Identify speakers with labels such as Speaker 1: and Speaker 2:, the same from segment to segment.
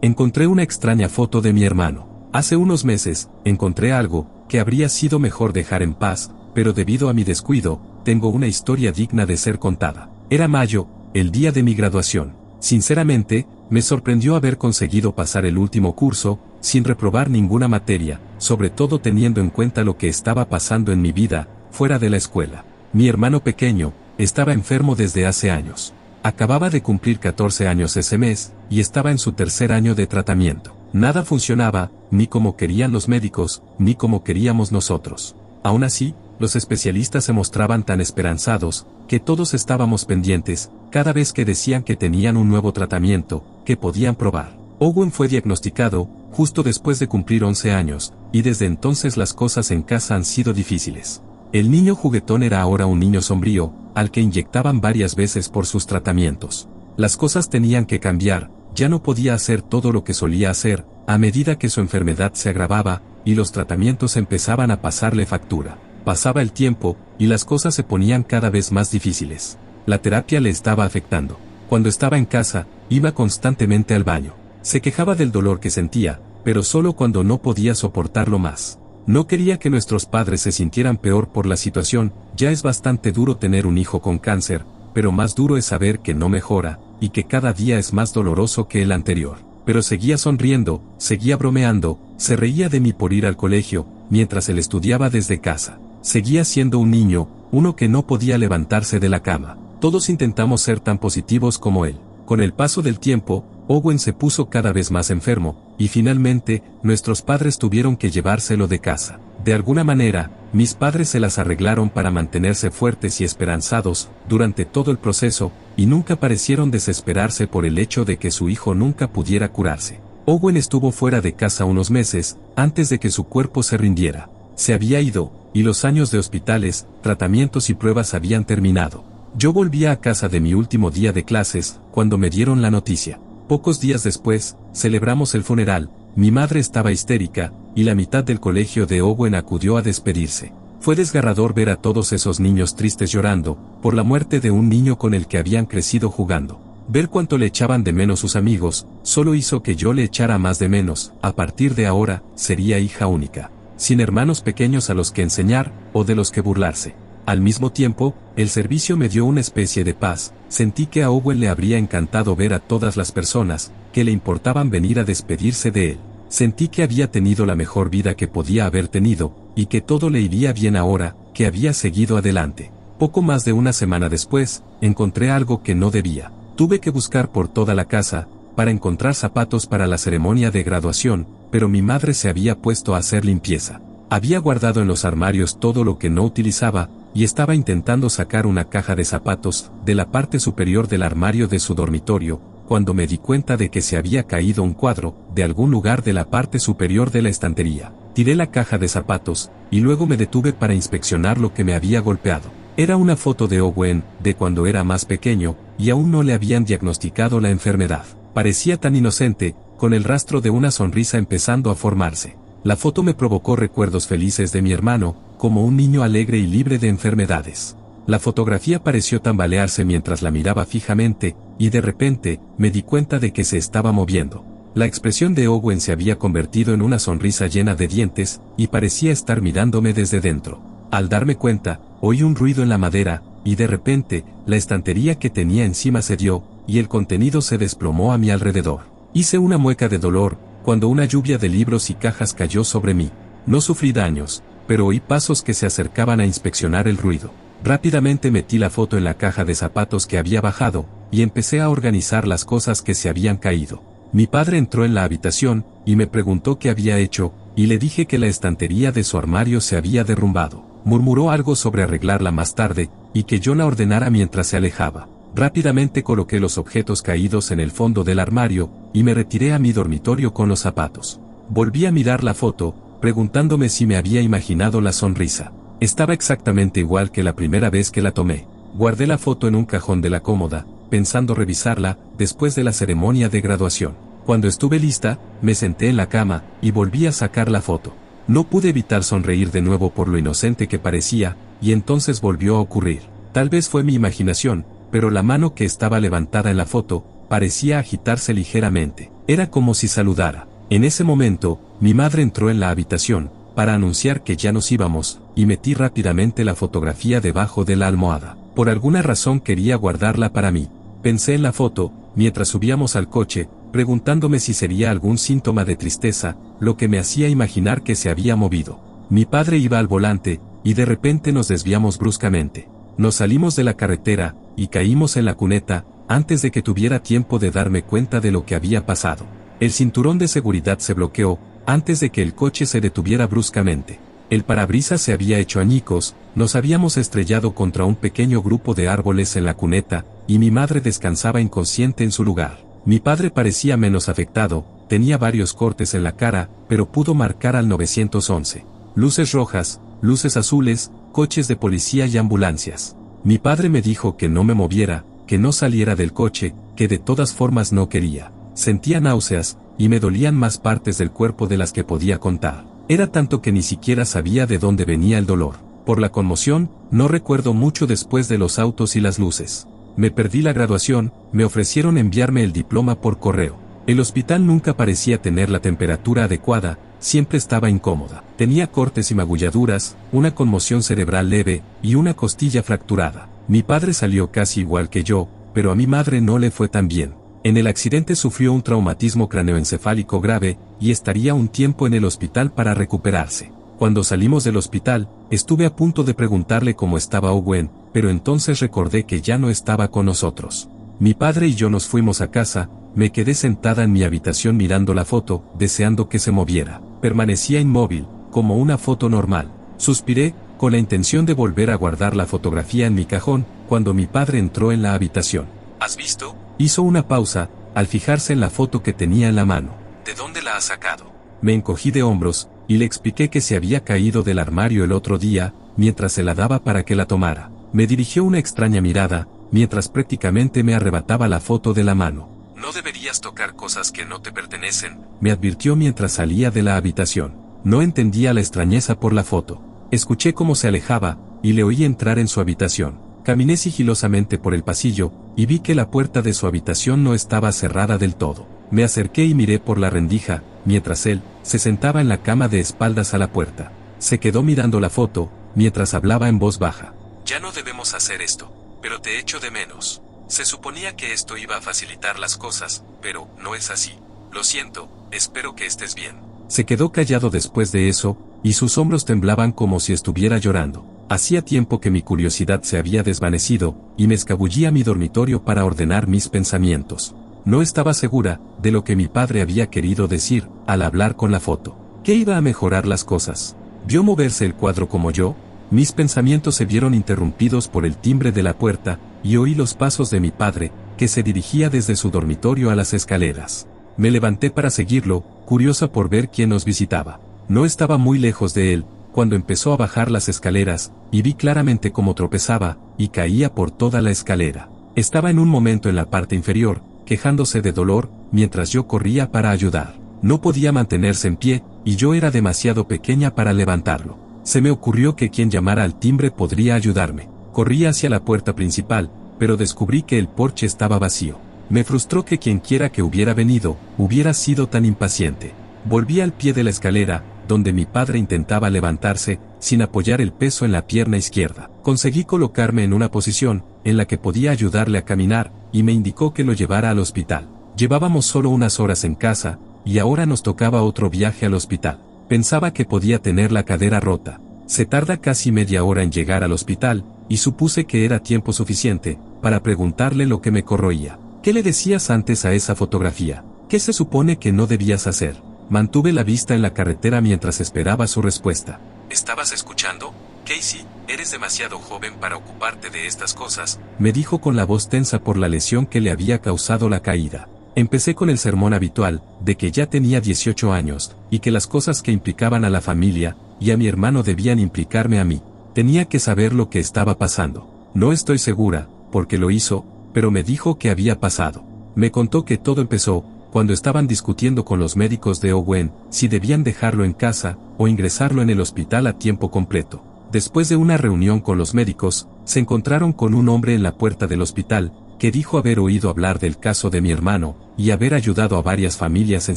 Speaker 1: Encontré una extraña foto de mi hermano. Hace unos meses, encontré algo que habría sido mejor dejar en paz, pero debido a mi descuido, tengo una historia digna de ser contada. Era mayo, el día de mi graduación. Sinceramente, me sorprendió haber conseguido pasar el último curso, sin reprobar ninguna materia, sobre todo teniendo en cuenta lo que estaba pasando en mi vida, fuera de la escuela. Mi hermano pequeño, estaba enfermo desde hace años. Acababa de cumplir 14 años ese mes, y estaba en su tercer año de tratamiento. Nada funcionaba, ni como querían los médicos, ni como queríamos nosotros. Aún así, los especialistas se mostraban tan esperanzados, que todos estábamos pendientes, cada vez que decían que tenían un nuevo tratamiento, que podían probar. Owen fue diagnosticado, justo después de cumplir 11 años, y desde entonces las cosas en casa han sido difíciles. El niño juguetón era ahora un niño sombrío, al que inyectaban varias veces por sus tratamientos. Las cosas tenían que cambiar, ya no podía hacer todo lo que solía hacer, a medida que su enfermedad se agravaba, y los tratamientos empezaban a pasarle factura. Pasaba el tiempo, y las cosas se ponían cada vez más difíciles. La terapia le estaba afectando. Cuando estaba en casa, iba constantemente al baño. Se quejaba del dolor que sentía, pero solo cuando no podía soportarlo más. No quería que nuestros padres se sintieran peor por la situación, ya es bastante duro tener un hijo con cáncer, pero más duro es saber que no mejora, y que cada día es más doloroso que el anterior. Pero seguía sonriendo, seguía bromeando, se reía de mí por ir al colegio, mientras él estudiaba desde casa. Seguía siendo un niño, uno que no podía levantarse de la cama. Todos intentamos ser tan positivos como él. Con el paso del tiempo, Owen se puso cada vez más enfermo, y finalmente, nuestros padres tuvieron que llevárselo de casa. De alguna manera, mis padres se las arreglaron para mantenerse fuertes y esperanzados durante todo el proceso, y nunca parecieron desesperarse por el hecho de que su hijo nunca pudiera curarse. Owen estuvo fuera de casa unos meses, antes de que su cuerpo se rindiera. Se había ido, y los años de hospitales, tratamientos y pruebas habían terminado. Yo volvía a casa de mi último día de clases, cuando me dieron la noticia. Pocos días después, celebramos el funeral, mi madre estaba histérica, y la mitad del colegio de Owen acudió a despedirse. Fue desgarrador ver a todos esos niños tristes llorando, por la muerte de un niño con el que habían crecido jugando. Ver cuánto le echaban de menos sus amigos, solo hizo que yo le echara más de menos. A partir de ahora, sería hija única, sin hermanos pequeños a los que enseñar, o de los que burlarse. Al mismo tiempo, el servicio me dio una especie de paz. Sentí que a Owen le habría encantado ver a todas las personas que le importaban venir a despedirse de él. Sentí que había tenido la mejor vida que podía haber tenido, y que todo le iría bien ahora, que había seguido adelante. Poco más de una semana después, encontré algo que no debía. Tuve que buscar por toda la casa, para encontrar zapatos para la ceremonia de graduación, pero mi madre se había puesto a hacer limpieza. Había guardado en los armarios todo lo que no utilizaba, y estaba intentando sacar una caja de zapatos de la parte superior del armario de su dormitorio, cuando me di cuenta de que se había caído un cuadro de algún lugar de la parte superior de la estantería. Tiré la caja de zapatos, y luego me detuve para inspeccionar lo que me había golpeado. Era una foto de Owen, de cuando era más pequeño, y aún no le habían diagnosticado la enfermedad. Parecía tan inocente, con el rastro de una sonrisa empezando a formarse. La foto me provocó recuerdos felices de mi hermano, como un niño alegre y libre de enfermedades. La fotografía pareció tambalearse mientras la miraba fijamente, y de repente, me di cuenta de que se estaba moviendo. La expresión de Owen se había convertido en una sonrisa llena de dientes, y parecía estar mirándome desde dentro. Al darme cuenta, oí un ruido en la madera, y de repente, la estantería que tenía encima cedió, y el contenido se desplomó a mi alrededor. Hice una mueca de dolor, cuando una lluvia de libros y cajas cayó sobre mí. No sufrí daños, pero oí pasos que se acercaban a inspeccionar el ruido. Rápidamente metí la foto en la caja de zapatos que había bajado, y empecé a organizar las cosas que se habían caído. Mi padre entró en la habitación, y me preguntó qué había hecho, y le dije que la estantería de su armario se había derrumbado. Murmuró algo sobre arreglarla más tarde, y que yo la ordenara mientras se alejaba. Rápidamente coloqué los objetos caídos en el fondo del armario, y me retiré a mi dormitorio con los zapatos. Volví a mirar la foto, preguntándome si me había imaginado la sonrisa. Estaba exactamente igual que la primera vez que la tomé. Guardé la foto en un cajón de la cómoda, pensando revisarla después de la ceremonia de graduación. Cuando estuve lista, me senté en la cama, y volví a sacar la foto. No pude evitar sonreír de nuevo por lo inocente que parecía, y entonces volvió a ocurrir. Tal vez fue mi imaginación, pero la mano que estaba levantada en la foto parecía agitarse ligeramente. Era como si saludara. En ese momento, mi madre entró en la habitación, para anunciar que ya nos íbamos, y metí rápidamente la fotografía debajo de la almohada. Por alguna razón quería guardarla para mí. Pensé en la foto, mientras subíamos al coche, preguntándome si sería algún síntoma de tristeza, lo que me hacía imaginar que se había movido. Mi padre iba al volante, y de repente nos desviamos bruscamente. Nos salimos de la carretera, y caímos en la cuneta, antes de que tuviera tiempo de darme cuenta de lo que había pasado. El cinturón de seguridad se bloqueó, antes de que el coche se detuviera bruscamente. El parabrisas se había hecho añicos, nos habíamos estrellado contra un pequeño grupo de árboles en la cuneta, y mi madre descansaba inconsciente en su lugar. Mi padre parecía menos afectado, tenía varios cortes en la cara, pero pudo marcar al 911. Luces rojas, luces azules, coches de policía y ambulancias. Mi padre me dijo que no me moviera, que no saliera del coche, que de todas formas no quería. Sentía náuseas, y me dolían más partes del cuerpo de las que podía contar. Era tanto que ni siquiera sabía de dónde venía el dolor. Por la conmoción, no recuerdo mucho después de los autos y las luces. Me perdí la graduación, me ofrecieron enviarme el diploma por correo. El hospital nunca parecía tener la temperatura adecuada, siempre estaba incómoda. Tenía cortes y magulladuras, una conmoción cerebral leve, y una costilla fracturada. Mi padre salió casi igual que yo, pero a mi madre no le fue tan bien. En el accidente sufrió un traumatismo craneoencefálico grave, y estaría un tiempo en el hospital para recuperarse. Cuando salimos del hospital, estuve a punto de preguntarle cómo estaba Owen, pero entonces recordé que ya no estaba con nosotros. Mi padre y yo nos fuimos a casa, me quedé sentada en mi habitación mirando la foto, deseando que se moviera. Permanecía inmóvil, como una foto normal. Suspiré, con la intención de volver a guardar la fotografía en mi cajón, cuando mi padre entró en la habitación. ¿Has visto? Hizo una pausa, al fijarse en la foto que tenía en la mano. ¿De dónde la has sacado? Me encogí de hombros, y le expliqué que se había caído del armario el otro día, mientras se la daba para que la tomara. Me dirigió una extraña mirada, mientras prácticamente me arrebataba la foto de la mano. No deberías tocar cosas que no te pertenecen, me advirtió mientras salía de la habitación. No entendía la extrañeza por la foto. Escuché cómo se alejaba, y le oí entrar en su habitación. Caminé sigilosamente por el pasillo, y vi que la puerta de su habitación no estaba cerrada del todo. Me acerqué y miré por la rendija, mientras él se sentaba en la cama de espaldas a la puerta. Se quedó mirando la foto, mientras hablaba en voz baja. Ya no debemos hacer esto, pero te echo de menos. Se suponía que esto iba a facilitar las cosas, pero no es así. Lo siento, espero que estés bien. Se quedó callado después de eso, y sus hombros temblaban como si estuviera llorando. Hacía tiempo que mi curiosidad se había desvanecido, y me escabullí a mi dormitorio para ordenar mis pensamientos. No estaba segura de lo que mi padre había querido decir al hablar con la foto. ¿Qué iba a mejorar las cosas? ¿Vio moverse el cuadro como yo? Mis pensamientos se vieron interrumpidos por el timbre de la puerta, y oí los pasos de mi padre, que se dirigía desde su dormitorio a las escaleras. Me levanté para seguirlo, curiosa por ver quién nos visitaba. No estaba muy lejos de él, cuando empezó a bajar las escaleras, y vi claramente cómo tropezaba, y caía por toda la escalera. Estaba en un momento en la parte inferior, quejándose de dolor, mientras yo corría para ayudar. No podía mantenerse en pie, y yo era demasiado pequeña para levantarlo. Se me ocurrió que quien llamara al timbre podría ayudarme. Corrí hacia la puerta principal, pero descubrí que el porche estaba vacío. Me frustró que quienquiera que hubiera venido, hubiera sido tan impaciente. Volví al pie de la escalera, donde mi padre intentaba levantarse, sin apoyar el peso en la pierna izquierda. Conseguí colocarme en una posición, en la que podía ayudarle a caminar, y me indicó que lo llevara al hospital. Llevábamos solo unas horas en casa, y ahora nos tocaba otro viaje al hospital. Pensaba que podía tener la cadera rota. Se tarda casi media hora en llegar al hospital, y supuse que era tiempo suficiente para preguntarle lo que me corroía. ¿Qué le decías antes a esa fotografía? ¿Qué se supone que no debías hacer? Mantuve la vista en la carretera mientras esperaba su respuesta. ¿Estabas escuchando? Casey, eres demasiado joven para ocuparte de estas cosas, me dijo con la voz tensa por la lesión que le había causado la caída. Empecé con el sermón habitual, de que ya tenía 18 años, y que las cosas que implicaban a la familia, y a mi hermano debían implicarme a mí. Tenía que saber lo que estaba pasando. No estoy segura, porque lo hizo, pero me dijo que había pasado. Me contó que todo empezó cuando estaban discutiendo con los médicos de Owen, si debían dejarlo en casa, o ingresarlo en el hospital a tiempo completo. Después de una reunión con los médicos, se encontraron con un hombre en la puerta del hospital, que dijo haber oído hablar del caso de mi hermano, y haber ayudado a varias familias en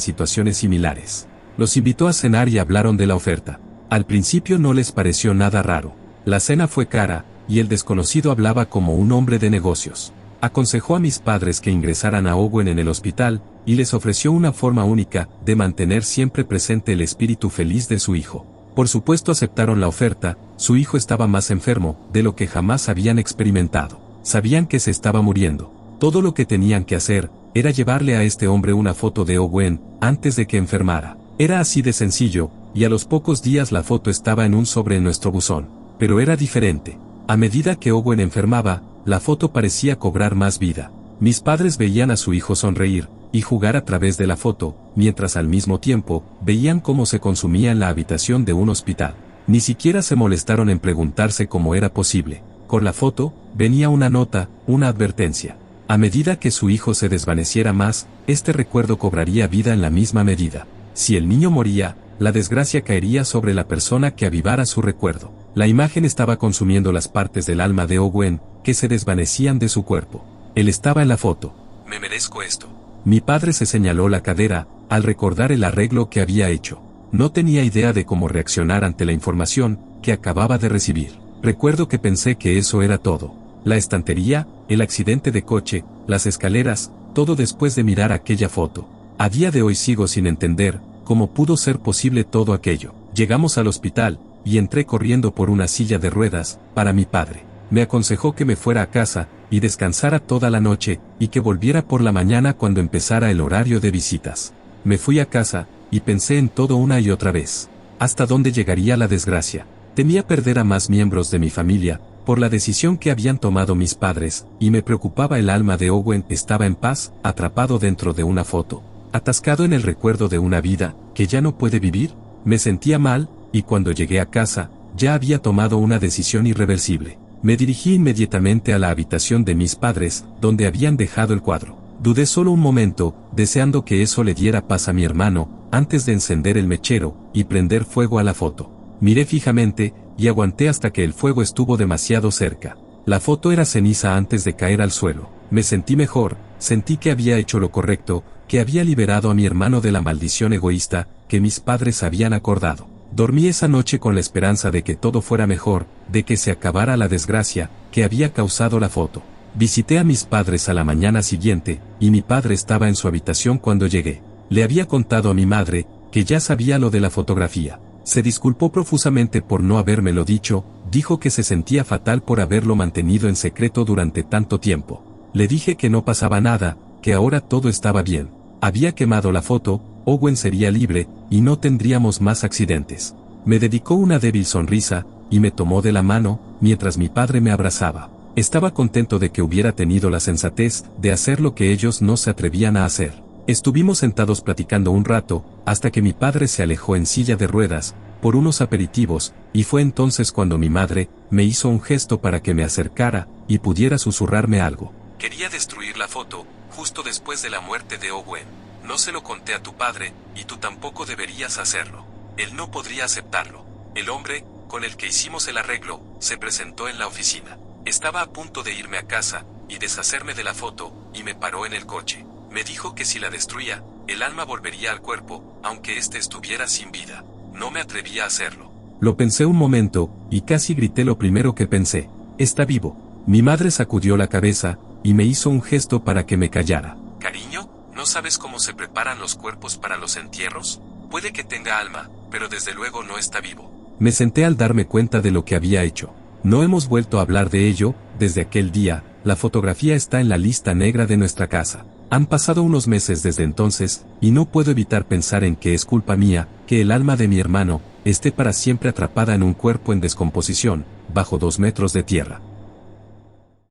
Speaker 1: situaciones similares. Los invitó a cenar y hablaron de la oferta. Al principio no les pareció nada raro. La cena fue cara, y el desconocido hablaba como un hombre de negocios. Aconsejó a mis padres que ingresaran a Owen en el hospital, y les ofreció una forma única de mantener siempre presente el espíritu feliz de su hijo. Por supuesto aceptaron la oferta. Su hijo estaba más enfermo de lo que jamás habían experimentado. Sabían que se estaba muriendo. Todo lo que tenían que hacer era llevarle a este hombre una foto de Owen antes de que enfermara. Era así de sencillo, y a los pocos días la foto estaba en un sobre en nuestro buzón. Pero era diferente. A medida que Owen enfermaba, la foto parecía cobrar más vida. Mis padres veían a su hijo sonreír y jugar a través de la foto, mientras al mismo tiempo veían cómo se consumía en la habitación de un hospital. Ni siquiera se molestaron en preguntarse cómo era posible. Con la foto venía una nota, una advertencia. A medida que su hijo se desvaneciera más, este recuerdo cobraría vida en la misma medida. Si el niño moría, la desgracia caería sobre la persona que avivara su recuerdo. La imagen estaba consumiendo las partes del alma de Owen, que se desvanecían de su cuerpo. Él estaba en la foto. Me merezco esto. Mi padre se señaló la cadera, al recordar el arreglo que había hecho. No tenía idea de cómo reaccionar ante la información que acababa de recibir. Recuerdo que pensé que eso era todo. La estantería, el accidente de coche, las escaleras, todo después de mirar aquella foto. A día de hoy sigo sin entender cómo pudo ser posible todo aquello. Llegamos al hospital, y entré corriendo por una silla de ruedas, para mi padre. Me aconsejó que me fuera a casa, y descansara toda la noche, y que volviera por la mañana cuando empezara el horario de visitas. Me fui a casa, y pensé en todo una y otra vez. ¿Hasta dónde llegaría la desgracia? Temía perder a más miembros de mi familia, por la decisión que habían tomado mis padres, y me preocupaba el alma de Owen. Estaba en paz, atrapado dentro de una foto. Atascado en el recuerdo de una vida, que ya no puede vivir. Me sentía mal, y cuando llegué a casa, ya había tomado una decisión irreversible. Me dirigí inmediatamente a la habitación de mis padres, donde habían dejado el cuadro. Dudé solo un momento, deseando que eso le diera paz a mi hermano, antes de encender el mechero, y prender fuego a la foto. Miré fijamente, y aguanté hasta que el fuego estuvo demasiado cerca. La foto era ceniza antes de caer al suelo. Me sentí mejor, sentí que había hecho lo correcto, que había liberado a mi hermano de la maldición egoísta, que mis padres habían acordado. Dormí esa noche con la esperanza de que todo fuera mejor, de que se acabara la desgracia que había causado la foto. Visité a mis padres a la mañana siguiente, y mi padre estaba en su habitación cuando llegué. Le había contado a mi madre, que ya sabía lo de la fotografía. Se disculpó profusamente por no habérmelo dicho, dijo que se sentía fatal por haberlo mantenido en secreto durante tanto tiempo. Le dije que no pasaba nada, que ahora todo estaba bien. Había quemado la foto, Owen sería libre, y no tendríamos más accidentes. Me dedicó una débil sonrisa, y me tomó de la mano, mientras mi padre me abrazaba. Estaba contento de que hubiera tenido la sensatez de hacer lo que ellos no se atrevían a hacer. Estuvimos sentados platicando un rato, hasta que mi padre se alejó en silla de ruedas, por unos aperitivos, y fue entonces cuando mi madre me hizo un gesto para que me acercara, y pudiera susurrarme algo. Quería destruir la foto, justo después de la muerte de Owen. No se lo conté a tu padre, y tú tampoco deberías hacerlo. Él no podría aceptarlo. El hombre, con el que hicimos el arreglo, se presentó en la oficina. Estaba a punto de irme a casa, y deshacerme de la foto, y me paró en el coche. Me dijo que si la destruía, el alma volvería al cuerpo, aunque éste estuviera sin vida. No me atrevía a hacerlo. Lo pensé un momento, y casi grité lo primero que pensé. Está vivo. Mi madre sacudió la cabeza, y me hizo un gesto para que me callara. Cariño, ¿no sabes cómo se preparan los cuerpos para los entierros? Puede que tenga alma, pero desde luego no está vivo. Me senté al darme cuenta de lo que había hecho. No hemos vuelto a hablar de ello, desde aquel día. La fotografía está en la lista negra de nuestra casa. Han pasado unos meses desde entonces, y no puedo evitar pensar en que es culpa mía, que el alma de mi hermano esté para siempre atrapada en un cuerpo en descomposición, bajo 2 metros de tierra.